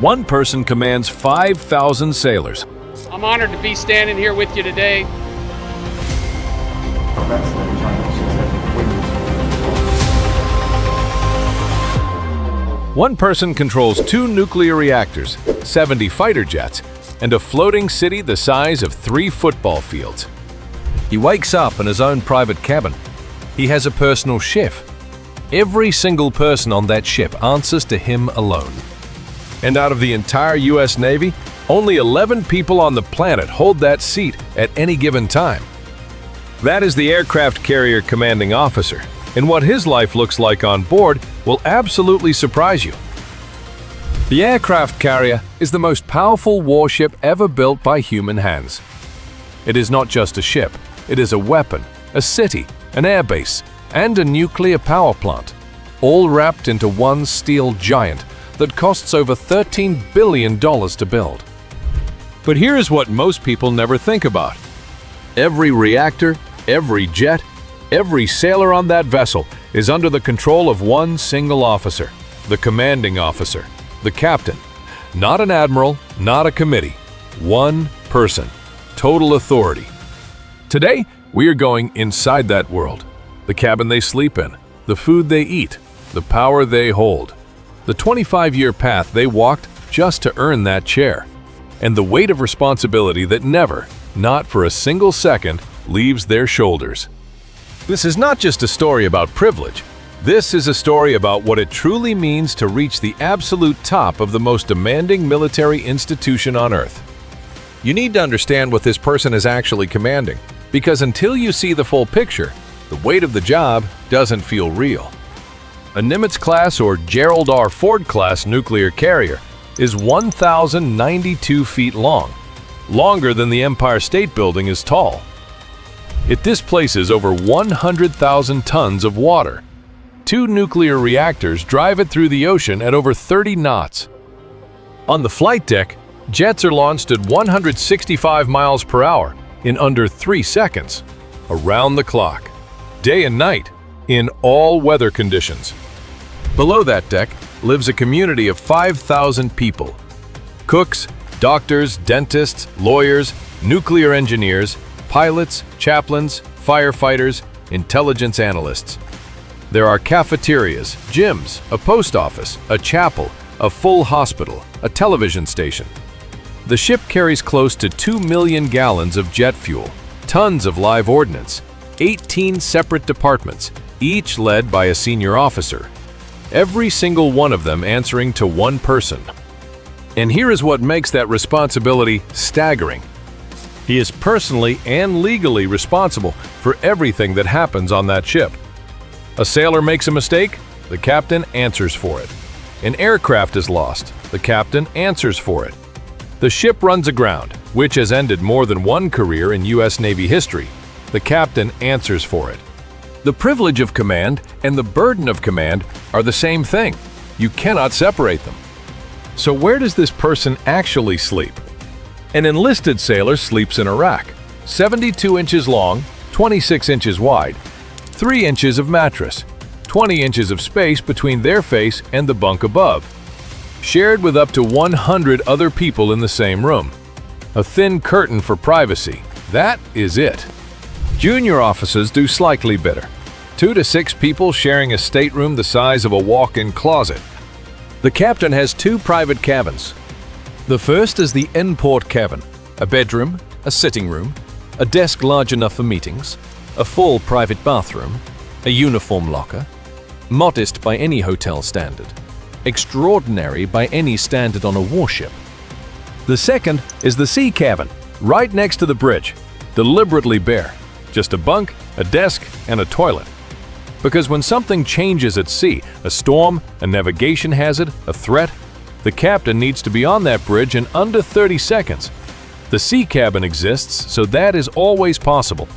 One person commands 5,000 sailors. I'm honored to be standing here with you today. One person controls 2 nuclear reactors, 70 fighter jets, and a floating city the size of 3 football fields. He wakes up in his own private cabin. He has a personal chef. Every single person on that ship answers to him alone. And out of the entire US Navy, only 11 people on the planet hold that seat at any given time. That is the aircraft carrier commanding officer, and what his life looks like on board will absolutely surprise you. The aircraft carrier is the most powerful warship ever built by human hands. It is not just a ship, it is a weapon, a city, an airbase, and a nuclear power plant, all wrapped into one steel giant that costs over $13 billion to build. But here is what most people never think about. Every reactor, every jet, every sailor on that vessel is under the control of one single officer, the commanding officer, the captain. Not an admiral, not a committee. One person, total authority. Today, we are going inside that world. The cabin they sleep in, the food they eat, the power they hold, the 25-year path they walked just to earn that chair, and the weight of responsibility that never, not for a single second, leaves their shoulders. This is not just a story about privilege. This is a story about what it truly means to reach the absolute top of the most demanding military institution on Earth. You need to understand what this person is actually commanding, because until you see the full picture, the weight of the job doesn't feel real. A Nimitz-class or Gerald R. Ford-class nuclear carrier is 1,092 feet long, longer than the Empire State Building is tall. It displaces over 100,000 tons of water. 2 nuclear reactors drive it through the ocean at over 30 knots. On the flight deck, jets are launched at 165 miles per hour in under 3 seconds, around the clock, day and night, in all weather conditions. Below that deck lives a community of 5,000 people: cooks, doctors, dentists, lawyers, nuclear engineers, pilots, chaplains, firefighters, intelligence analysts. There are cafeterias, gyms, a post office, a chapel, a full hospital, a television station. The ship carries close to 2 million gallons of jet fuel, tons of live ordnance, 18 separate departments, each led by a senior officer. Every single one of them answering to one person. And here is what makes that responsibility staggering. He is personally and legally responsible for everything that happens on that ship. A sailor makes a mistake, the captain answers for it. An aircraft is lost, the captain answers for it. The ship runs aground, which has ended more than one career in US Navy history. The captain answers for it. The privilege of command and the burden of command are the same thing. You cannot separate them. So where does this person actually sleep? An enlisted sailor sleeps in a rack, 72 inches long, 26 inches wide, 3 inches of mattress, 20 inches of space between their face and the bunk above, shared with up to 100 other people in the same room. A thin curtain for privacy. That is it. Junior officers do slightly better. 2 to 6 people sharing a stateroom the size of a walk-in closet. The captain has 2 private cabins. The first is the onboard cabin, a bedroom, a sitting room, a desk large enough for meetings, a full private bathroom, a uniform locker, modest by any hotel standard, extraordinary by any standard on a warship. The second is the sea cabin, right next to the bridge, deliberately bare, just a bunk, a desk, and a toilet. Because when something changes at sea, a storm, a navigation hazard, a threat, the captain needs to be on that bridge in under 30 seconds. The sea cabin exists, so that is always possible.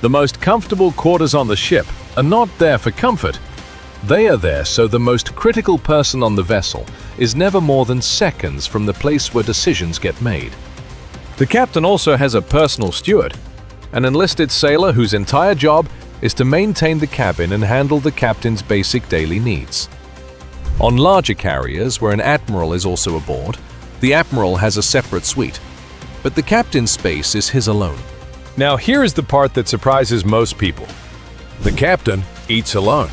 The most comfortable quarters on the ship are not there for comfort. They are there so the most critical person on the vessel is never more than seconds from the place where decisions get made. The captain also has a personal steward, an enlisted sailor whose entire job is to maintain the cabin and handle the captain's basic daily needs. On larger carriers, where an admiral is also aboard, the admiral has a separate suite, but the captain's space is his alone. Now here is the part that surprises most people. The captain eats alone.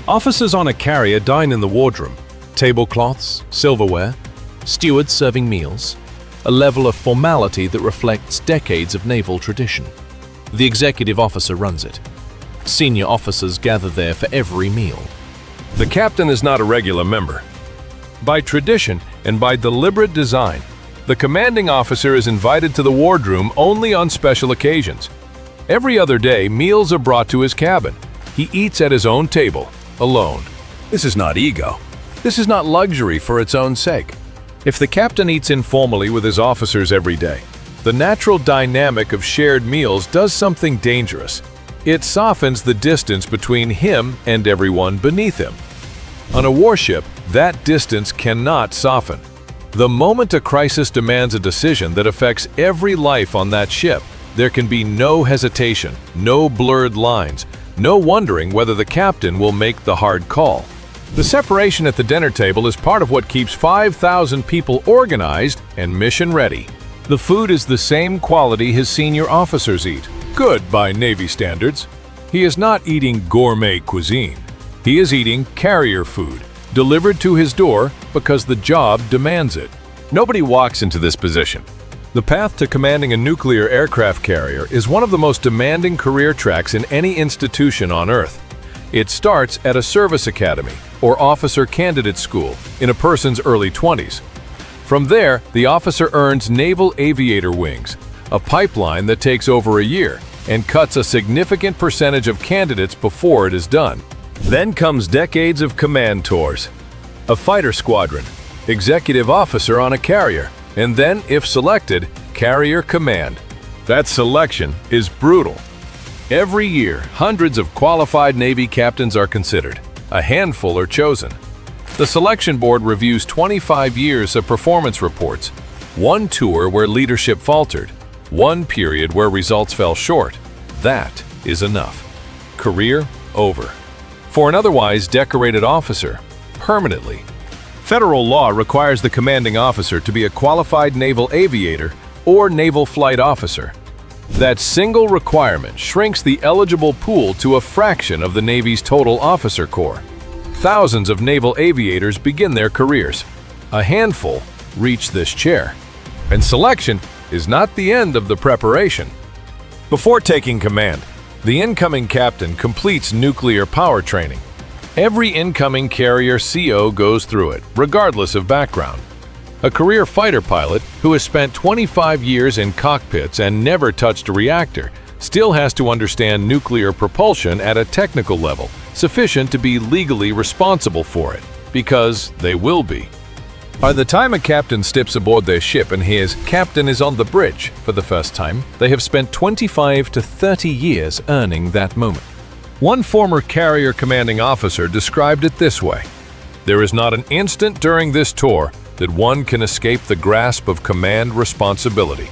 Officers on a carrier dine in the wardroom. Tablecloths, silverware, stewards serving meals, a level of formality that reflects decades of naval tradition. The executive officer runs it. Senior officers gather there for every meal. The captain is not a regular member. By tradition and by deliberate design, the commanding officer is invited to the wardroom only on special occasions. Every other day, meals are brought to his cabin. He eats at his own table, alone. This is not ego. This is not luxury for its own sake. If the captain eats informally with his officers every day, the natural dynamic of shared meals does something dangerous. It softens the distance between him and everyone beneath him. On a warship, that distance cannot soften. The moment a crisis demands a decision that affects every life on that ship, there can be no hesitation, no blurred lines, no wondering whether the captain will make the hard call. The separation at the dinner table is part of what keeps 5,000 people organized and mission-ready. The food is the same quality his senior officers eat, good by Navy standards. He is not eating gourmet cuisine. He is eating carrier food, delivered to his door because the job demands it. Nobody walks into this position. The path to commanding a nuclear aircraft carrier is one of the most demanding career tracks in any institution on Earth. It starts at a service academy or officer candidate school in a person's early 20s. From there, the officer earns naval aviator wings, a pipeline that takes over a year and cuts a significant percentage of candidates before it is done. Then comes decades of command tours, a fighter squadron, executive officer on a carrier, and then, if selected, carrier command. That selection is brutal. Every year, hundreds of qualified Navy captains are considered. A handful are chosen. The selection board reviews 25 years of performance reports, one tour where leadership faltered, one period where results fell short. That is enough. Career over. For an otherwise decorated officer, permanently. Federal law requires the commanding officer to be a qualified naval aviator or naval flight officer. That single requirement shrinks the eligible pool to a fraction of the Navy's total officer corps. Thousands of naval aviators begin their careers. A handful reach this chair. And selection is not the end of the preparation. Before taking command, the incoming captain completes nuclear power training. Every incoming carrier CO goes through it, regardless of background. A career fighter pilot who has spent 25 years in cockpits and never touched a reactor still has to understand nuclear propulsion at a technical level, sufficient to be legally responsible for it, because they will be. By the time a captain steps aboard their ship and hears "Captain is on the bridge" for the first time, they have spent 25 to 30 years earning that moment. One former carrier commanding officer described it this way: "There is not an instant during this tour that one can escape the grasp of command responsibility."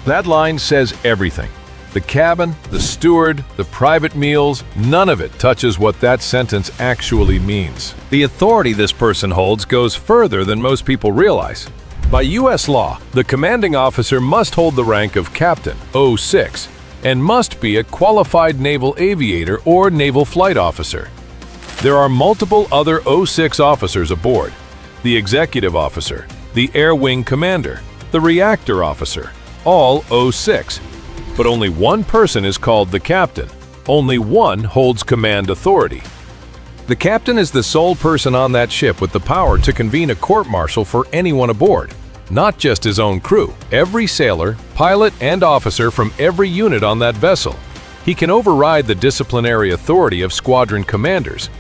That line says everything. The cabin, the steward, the private meals, none of it touches what that sentence actually means. The authority this person holds goes further than most people realize. By U.S. law, the commanding officer must hold the rank of Captain, 06, and must be a qualified naval aviator or naval flight officer. There are multiple other 06 officers aboard: the executive officer, the air wing commander, the reactor officer, all 06. But only one person is called the captain. Only one holds command authority. The captain is the sole person on that ship with the power to convene a court-martial for anyone aboard, not just his own crew, every sailor, pilot, and officer from every unit on that vessel. He can override the disciplinary authority of squadron commanders.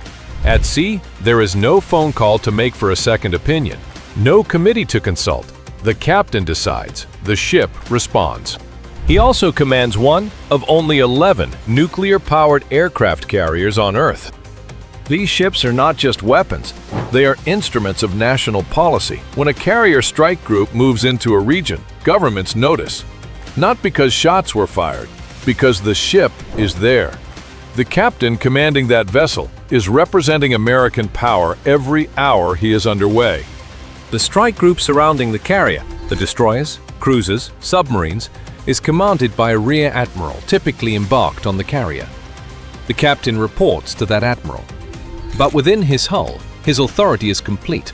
At sea, there is no phone call to make for a second opinion, no committee to consult. The captain decides. The ship responds. He also commands one of only 11 nuclear-powered aircraft carriers on Earth. These ships are not just weapons, they are instruments of national policy. When a carrier strike group moves into a region, governments notice. Not because shots were fired, because the ship is there. The captain commanding that vessel is representing American power every hour he is underway. The strike group surrounding the carrier, the destroyers, cruisers, submarines, is commanded by a rear admiral typically embarked on the carrier. The captain reports to that admiral. But within his hull, his authority is complete.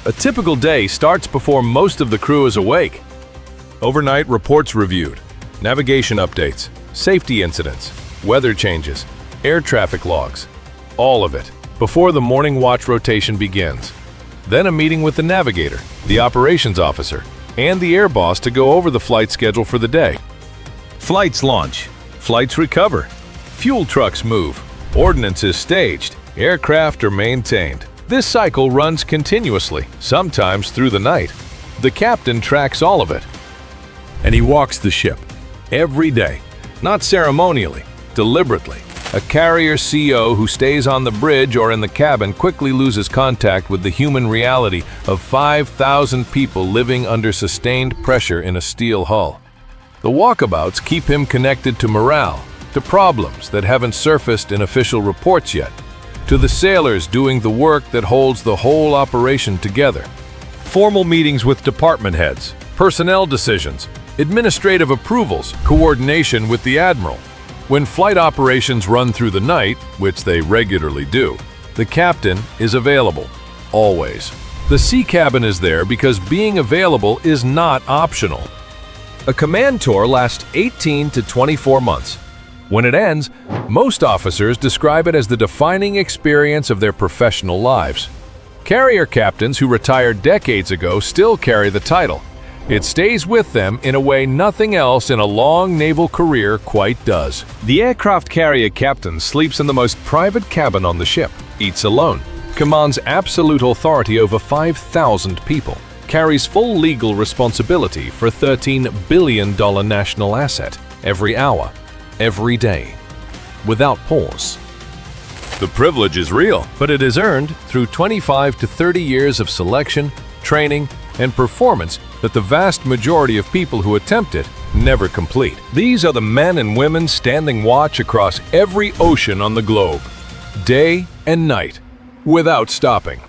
A typical day starts before most of the crew is awake. Overnight reports reviewed, navigation updates, safety incidents, weather changes, air traffic logs, all of it, before the morning watch rotation begins. Then a meeting with the navigator, the operations officer, and the air boss to go over the flight schedule for the day. Flights launch, flights recover, fuel trucks move, ordnance is staged, aircraft are maintained. This cycle runs continuously, sometimes through the night. The captain tracks all of it. And he walks the ship, every day, not ceremonially, deliberately. A carrier CO who stays on the bridge or in the cabin quickly loses contact with the human reality of 5,000 people living under sustained pressure in a steel hull. The walkabouts keep him connected to morale, to problems that haven't surfaced in official reports yet, to the sailors doing the work that holds the whole operation together. Formal meetings with department heads, personnel decisions, administrative approvals, coordination with the admiral. When flight operations run through the night, which they regularly do, the captain is available, always. The sea cabin is there because being available is not optional. A command tour lasts 18 to 24 months. When it ends, most officers describe it as the defining experience of their professional lives. Carrier captains who retired decades ago still carry the title. It stays with them in a way nothing else in a long naval career quite does. The aircraft carrier captain sleeps in the most private cabin on the ship, eats alone, commands absolute authority over 5,000 people, carries full legal responsibility for a $13 billion national asset every hour, every day, without pause. The privilege is real, but it is earned through 25 to 30 years of selection, training, and performance that the vast majority of people who attempt it never complete. These are the men and women standing watch across every ocean on the globe, day and night, without stopping.